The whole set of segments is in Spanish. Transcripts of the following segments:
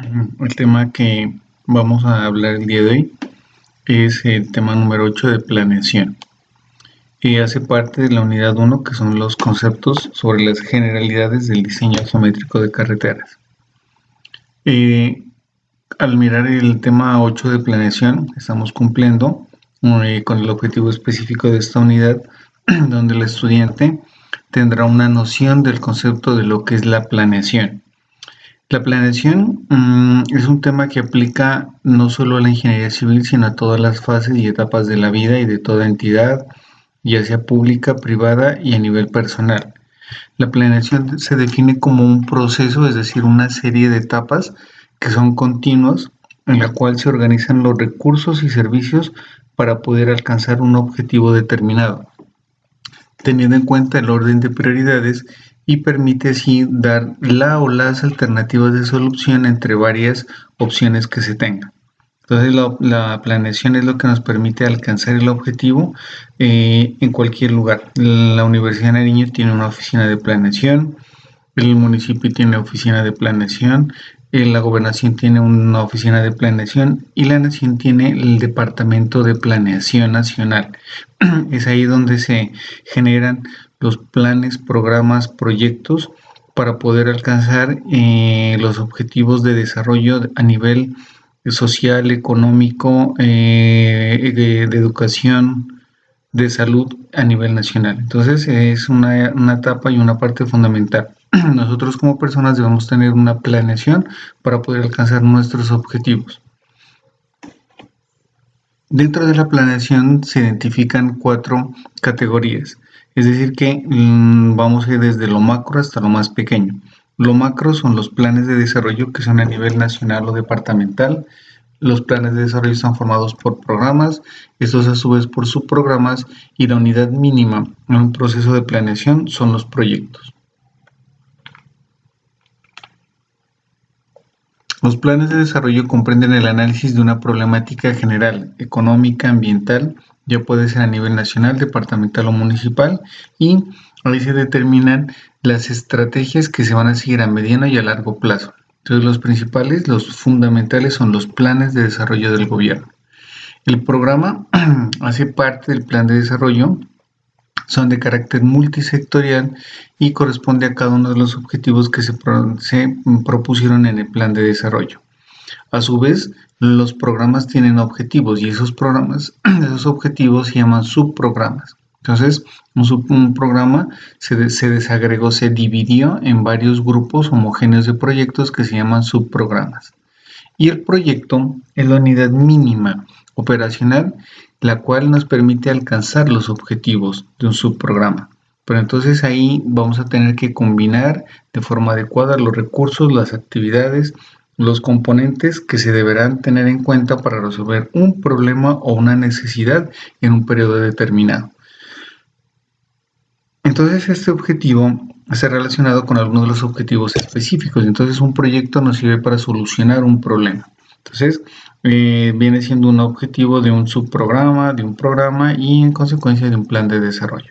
El tema que vamos a hablar el día de hoy es el tema número 8 de planeación. Y hace parte de la unidad 1, que son los conceptos sobre las generalidades del diseño geométrico de carreteras. Al mirar el tema 8 de planeación, estamos cumpliendo con el objetivo específico de esta unidad, donde el estudiante tendrá una noción del concepto de lo que es la planeación. La planeación es un tema que aplica no solo a la ingeniería civil, sino a todas las fases y etapas de la vida y de toda entidad, ya sea pública, privada y a nivel personal. La planeación se define como un proceso, es decir, una serie de etapas que son continuas, en la cual se organizan los recursos y servicios para poder alcanzar un objetivo determinado, teniendo en cuenta el orden de prioridades y permite así dar la o las alternativas de solución entre varias opciones que se tengan. Entonces la planeación es lo que nos permite alcanzar el objetivo en cualquier lugar. La Universidad de Nariño tiene una oficina de planeación, el municipio tiene oficina de planeación, la gobernación tiene una oficina de planeación y la nación tiene el departamento de planeación nacional. Es ahí donde se generan los planes, programas, proyectos para poder alcanzar los objetivos de desarrollo a nivel social, económico, de educación, de salud a nivel nacional. Entonces es una etapa y una parte fundamental. Nosotros como personas debemos tener una planeación para poder alcanzar nuestros objetivos. Dentro de la planeación se identifican 4 categorías, es decir que vamos a ir desde lo macro hasta lo más pequeño. Lo macro son los planes de desarrollo que son a nivel nacional o departamental. Los planes de desarrollo están formados por programas, estos a su vez por subprogramas, y la unidad mínima en un proceso de planeación son los proyectos. Los planes de desarrollo comprenden el análisis de una problemática general, económica, ambiental, ya puede ser a nivel nacional, departamental o municipal, y ahí se determinan las estrategias que se van a seguir a mediano y a largo plazo. Entonces los principales, los fundamentales son los planes de desarrollo del gobierno. El programa hace parte del plan de desarrollo, son de carácter multisectorial y corresponde a cada uno de los objetivos que se propusieron en el plan de desarrollo. A su vez, los programas tienen objetivos y esos objetivos se llaman subprogramas. Entonces, un programa se desagregó, se dividió en varios grupos homogéneos de proyectos que se llaman subprogramas. Y el proyecto es la unidad mínima operacional, la cual nos permite alcanzar los objetivos de un subprograma. Pero entonces ahí vamos a tener que combinar de forma adecuada los recursos, las actividades, los componentes que se deberán tener en cuenta para resolver un problema o una necesidad en un periodo determinado. Entonces este objetivo está relacionado con algunos de los objetivos específicos. Entonces un proyecto nos sirve para solucionar un problema. Entonces viene siendo un objetivo de un subprograma, de un programa y en consecuencia de un plan de desarrollo.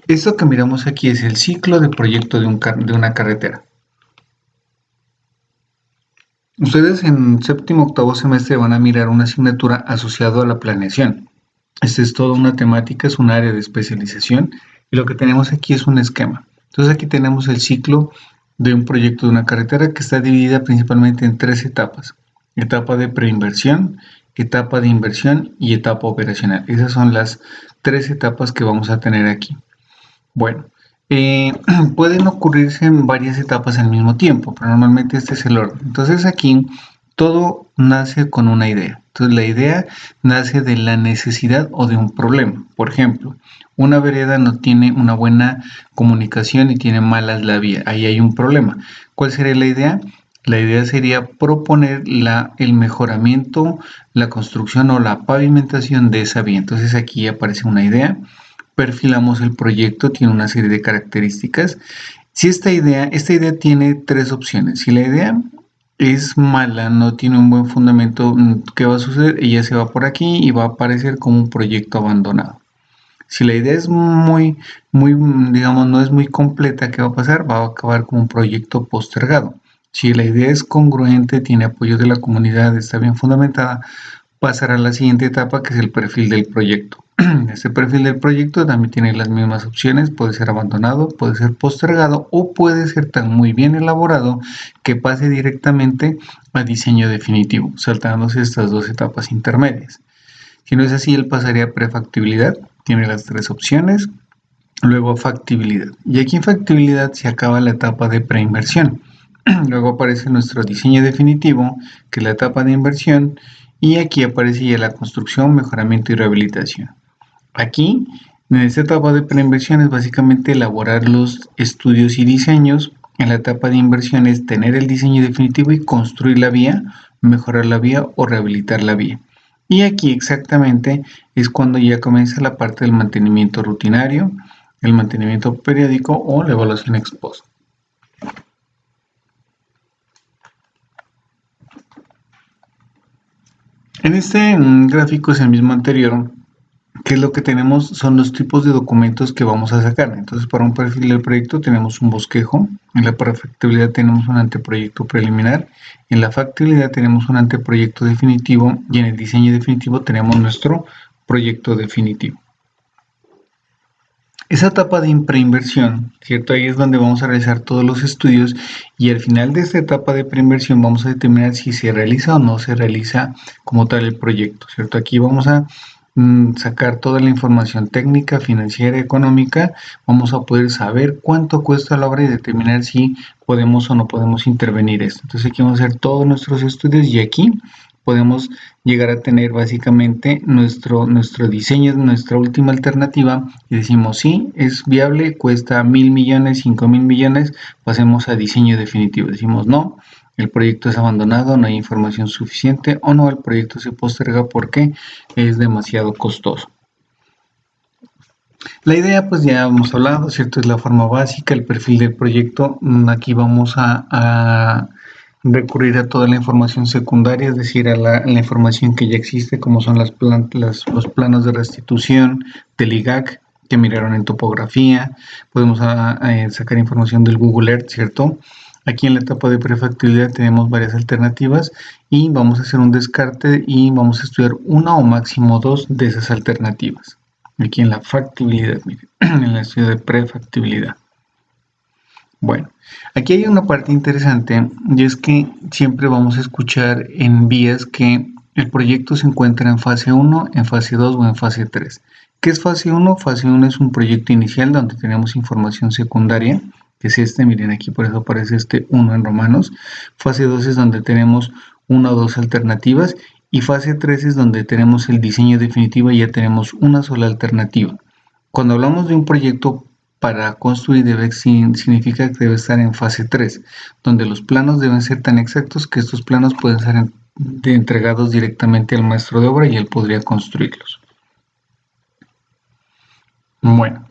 Esto que miramos aquí es el ciclo de proyecto de una carretera. Ustedes en séptimo octavo semestre van a mirar una asignatura asociada a la planeación. Esta es toda una temática, es un área de especialización y lo que tenemos aquí es un esquema. Entonces aquí tenemos el ciclo de un proyecto de una carretera que está dividida principalmente en 3 etapas. Etapa de preinversión, etapa de inversión y etapa operacional. Esas son las 3 etapas que vamos a tener aquí. Bueno, pueden ocurrirse en varias etapas al mismo tiempo, pero normalmente este es el orden. Entonces aquí todo nace con una idea. Entonces la idea nace de la necesidad o de un problema. Por ejemplo, una vereda no tiene una buena comunicación y tiene malas la vía. Ahí hay un problema. ¿Cuál sería la idea? La idea sería proponer el mejoramiento, la construcción o la pavimentación de esa vía. Entonces aquí aparece una idea. Perfilamos el proyecto, tiene una serie de características. Si esta idea tiene 3 opciones. Si la idea es mala, no tiene un buen fundamento, ¿qué va a suceder? Ella se va por aquí y va a aparecer como un proyecto abandonado. Si la idea es digamos, no es muy completa, ¿qué va a pasar? Va a acabar como un proyecto postergado. Si la idea es congruente, tiene apoyo de la comunidad, está bien fundamentada, pasará a la siguiente etapa, que es el perfil del proyecto. Este perfil del proyecto también tiene las mismas opciones, puede ser abandonado, puede ser postergado o puede ser tan muy bien elaborado que pase directamente a diseño definitivo, saltándose estas dos etapas intermedias. Si no es así, él pasaría a prefactibilidad, tiene las tres opciones, luego factibilidad. Y aquí en factibilidad se acaba la etapa de preinversión. Luego aparece nuestro diseño definitivo, que es la etapa de inversión, y aquí aparece ya la construcción, mejoramiento y rehabilitación. Aquí, en esta etapa de preinversión es básicamente elaborar los estudios y diseños. En la etapa de inversión es tener el diseño definitivo y construir la vía, mejorar la vía o rehabilitar la vía. Y aquí exactamente es cuando ya comienza la parte del mantenimiento rutinario, el mantenimiento periódico o la evaluación ex post. En este gráfico es el mismo anterior, que es lo que tenemos son los tipos de documentos que vamos a sacar. Entonces, para un perfil del proyecto tenemos un bosquejo, en la prefactibilidad tenemos un anteproyecto preliminar, en la factibilidad tenemos un anteproyecto definitivo y en el diseño definitivo tenemos nuestro proyecto definitivo. Esa etapa de preinversión, ¿cierto? Ahí es donde vamos a realizar todos los estudios y al final de esta etapa de preinversión vamos a determinar si se realiza o no se realiza como tal el proyecto, ¿cierto? Aquí vamos a sacar toda la información técnica, financiera, económica, vamos a poder saber cuánto cuesta la obra y determinar si podemos o no podemos intervenir esto. Entonces aquí vamos a hacer todos nuestros estudios y aquí podemos llegar a tener básicamente nuestro diseño, nuestra última alternativa y decimos sí, es viable, cuesta 1.000 millones, 5.000 millones, pasemos a diseño definitivo. Decimos no, el proyecto es abandonado, no hay información suficiente o no, el proyecto se posterga porque es demasiado costoso. La idea pues ya hemos hablado, ¿cierto? Es la forma básica, el perfil del proyecto. Aquí vamos a recurrir a toda la información secundaria, es decir, a la información que ya existe, como son los planos de restitución del IGAC que miraron en topografía. Podemos sacar información del Google Earth, ¿cierto? Aquí en la etapa de prefactibilidad tenemos varias alternativas y vamos a hacer un descarte y vamos a estudiar una o máximo dos de esas alternativas. Aquí en la factibilidad, miren, en el estudio de prefactibilidad. Bueno, aquí hay una parte interesante y es que siempre vamos a escuchar en vías que el proyecto se encuentra en fase 1, en fase 2 o en fase 3. ¿Qué es fase 1? Fase 1 es un proyecto inicial donde tenemos información secundaria, que es este, miren aquí por eso aparece este 1 en romanos. Fase 2 es donde tenemos una o dos alternativas y fase 3 es donde tenemos el diseño definitivo y ya tenemos una sola alternativa. Cuando hablamos de un proyecto para construir significa que debe estar en fase 3, donde los planos deben ser tan exactos que estos planos pueden ser entregados directamente al maestro de obra y él podría construirlos. Bueno,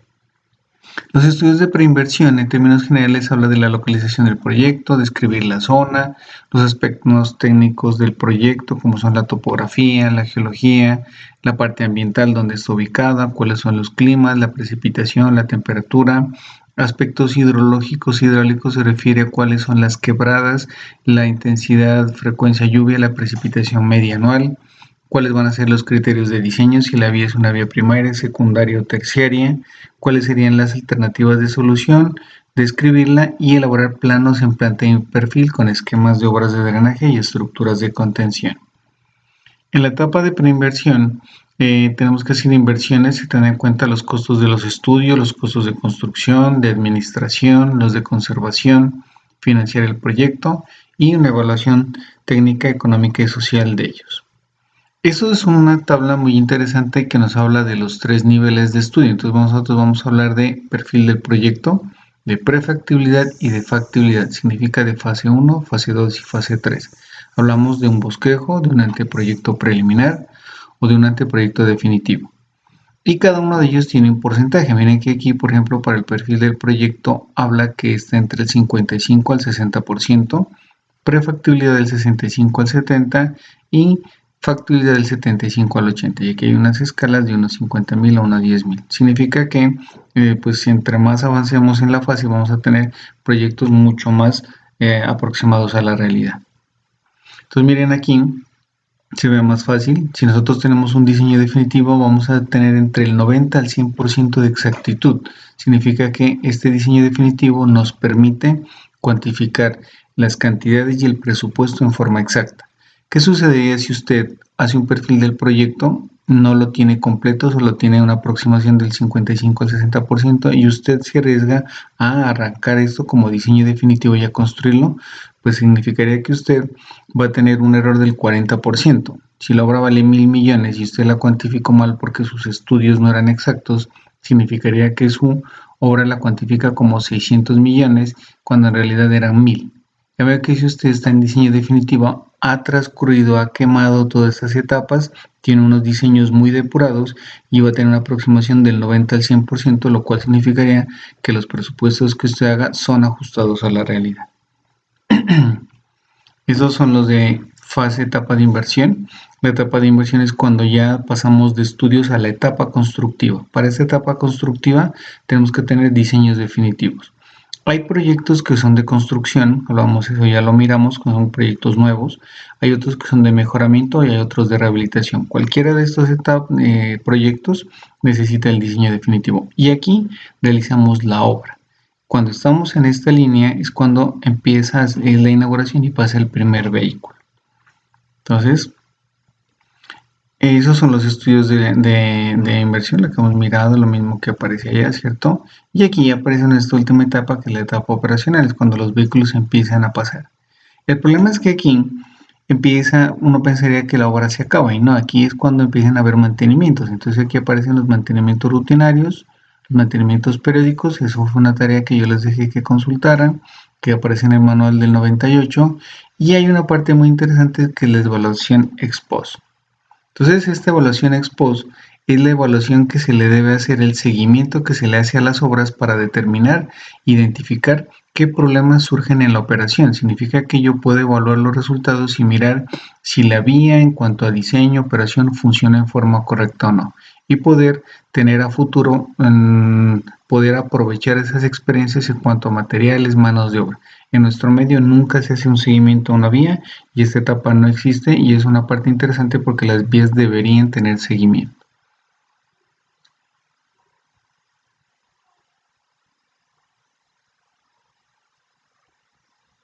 los estudios de preinversión en términos generales habla de la localización del proyecto, describir la zona, los aspectos técnicos del proyecto como son la topografía, la geología, la parte ambiental donde está ubicada, cuáles son los climas, la precipitación, la temperatura. Aspectos hidrológicos, hidráulicos se refiere a cuáles son las quebradas, la intensidad, frecuencia lluvia, la precipitación media anual. ¿Cuáles van a ser los criterios de diseño? Si la vía es una vía primaria, secundaria o terciaria. ¿Cuáles serían las alternativas de solución? Describirla y elaborar planos en planta y perfil con esquemas de obras de drenaje y estructuras de contención. En la etapa de preinversión tenemos que hacer inversiones y tener en cuenta los costos de los estudios, los costos de construcción, de administración, los de conservación, financiar el proyecto y una evaluación técnica, económica y social de ellos. Eso es una tabla muy interesante que nos habla de los tres niveles de estudio. Entonces nosotros vamos a hablar de perfil del proyecto, de prefactibilidad y de factibilidad. Significa de fase 1, fase 2 y fase 3. Hablamos de un bosquejo, de un anteproyecto preliminar o de un anteproyecto definitivo. Y cada uno de ellos tiene un porcentaje. Miren que aquí, por ejemplo, para el perfil del proyecto habla que está entre el 55 al 60%, prefactibilidad del 65 al 70% y factibilidad del 75 al 80, y aquí hay unas escalas de unos 50.000 a unos 10.000. Significa que pues entre más avancemos en la fase vamos a tener proyectos mucho más aproximados a la realidad. Entonces miren aquí, se ve más fácil. Si nosotros tenemos un diseño definitivo, vamos a tener entre el 90 al 100% de exactitud. Significa que este diseño definitivo nos permite cuantificar las cantidades y el presupuesto en forma exacta. ¿Qué sucedería si usted hace un perfil del proyecto, no lo tiene completo, solo tiene una aproximación del 55 al 60% y usted se arriesga a arrancar esto como diseño definitivo y a construirlo? Pues significaría que usted va a tener un error del 40%. Si la obra vale 1.000 millones y usted la cuantificó mal porque sus estudios no eran exactos, significaría que su obra la cuantifica como 600 millones cuando en realidad eran 1.000. Ya veo que si usted está en diseño definitivo, ha transcurrido, ha quemado todas estas etapas, tiene unos diseños muy depurados y va a tener una aproximación del 90 al 100%, lo cual significaría que los presupuestos que usted haga son ajustados a la realidad. Esos son los de fase etapa de inversión. La etapa de inversión es cuando ya pasamos de estudios a la etapa constructiva. Para esta etapa constructiva tenemos que tener diseños definitivos. Hay proyectos que son de construcción, hablamos eso, ya lo miramos, son proyectos nuevos. Hay otros que son de mejoramiento y hay otros de rehabilitación. Cualquiera de estos proyectos necesita el diseño definitivo. Y aquí realizamos la obra. Cuando estamos en esta línea es cuando empieza la inauguración y pasa el primer vehículo. Entonces, esos son los estudios de inversión, lo que hemos mirado, lo mismo que aparece allá, ¿cierto? Y aquí aparece en esta última etapa, que es la etapa operacional, es cuando los vehículos empiezan a pasar. El problema es que aquí uno pensaría que la obra se acaba, y no, aquí es cuando empiezan a haber mantenimientos. Entonces aquí aparecen los mantenimientos rutinarios, los mantenimientos periódicos. Eso fue una tarea que yo les dejé que consultaran, que aparece en el manual del 98, y hay una parte muy interesante que es la evaluación ex post. Entonces esta evaluación ex post es la evaluación que se le debe hacer, el seguimiento que se le hace a las obras para determinar, identificar qué problemas surgen en la operación. Significa que yo puedo evaluar los resultados y mirar si la vía en cuanto a diseño, operación funciona en forma correcta o no, y poder tener a futuro, poder aprovechar esas experiencias en cuanto a materiales, manos de obra. En nuestro medio nunca se hace un seguimiento a una vía y esta etapa no existe, y es una parte interesante porque las vías deberían tener seguimiento.